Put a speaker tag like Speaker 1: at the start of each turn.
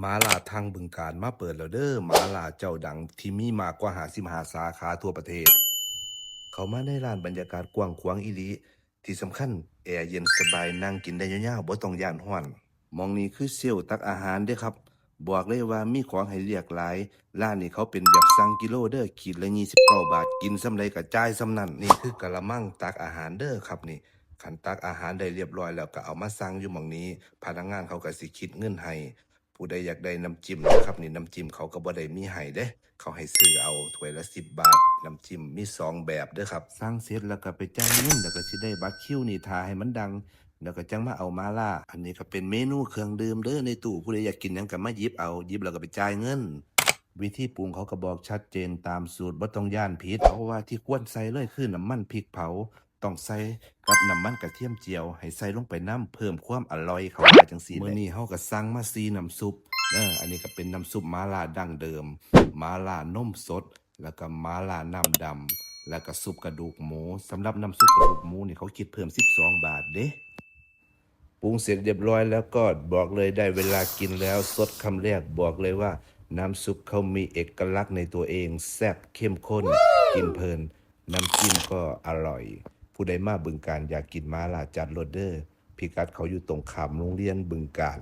Speaker 1: หมาล่าทางบึงกาฬมาเปิดแล้วเด้อหมาล่าเจ้าดังที่มีมากกว่า55สาขาทั่วประเทศเข้ามาในร้านบรรยากาศกว้างขวางอีหลีที่สำคัญแอร์เย็นสบายนั่งกินได้ยาวๆบ่ต้องย้านร้อนหม้องนี้คือเซลล์ตักอาหารเด้อครับบอกเลยว่ามีของให้เลือกหลายร้านนี้เขาเป็นแบบสั่งกิโลเด้อขีดละ29 บาทกินส่ำใดก็จ่ายส่ำนั้นนี่คือกะละมังตักอาหารเด้อครับนี่คันตักอาหารได้เรียบร้อยแล้วก็เอามาสั่งอยู่หม้องนี้พนักงานเขาก็สิคิดเงินให้ ผู้ใดอยากได้น้ำจิ้มนะครับนี่น้ำจิ้มเขาก็บ่ได้มีให้เด้เขาให้ซื้อเอาถ้วยละ10 บาทน้ำจิ้มมี2 แบบเด้อครับสั่งเสร็จแล้วก็ไปจ่ายเงินแล้วก็สิได้บัตรคิวนี่ท่าให้มันดังแล้วก็จังมาเอามาล่าอันนี้ก็เป็นเมนูเครื่องดื่มเด้อในตู้ผู้ใดอยากกินหยังก็มาหยิบเอาหยิบแล้วก็ไปจ่ายเงินวิธีปรุงเขาก็บอกชัดเจนตามสูตรบ่ต้องย้านผิดเพราะว่าที่ควรใส่เลยคือน้ำมันพริกเผาต้องใส่กับน้ำมันกระเทียมเจียวให้ใส่ลงไปนำเพิ่มความอร่อยเข้ามาจังซี่แหละมื้อนี้เฮาก็สั่งมา4น้ำซุป อันนี้ก็เป็นน้ำซุปม้าล่าดั้งเดิมม้าล่านมสดแล้วก็ม้าล่าน้ำดำแล้วก็ซุปกระดูกหมูสำหรับน้ำซุปกระดูกหมูนี่เขาคิดเพิ่ม12 บาทเด้ปรุงเสร็จเรียบร้อยแล้วก็บอกเลยได้เวลากินแล้วสดคำแรกบอกเลยว่าน้ำซุปเขามีเอกลักษณ์ในตัวเองแซ่บเข้มข้นกินเพลินน้ำจิ้มก็อร่อยผู้ใดมาบึงกาฬอยากกินม้าล่าจัดโรดเดอร์พิกัดเขาอยู่ตรงข้ามโรงเรียนบึงกาฬ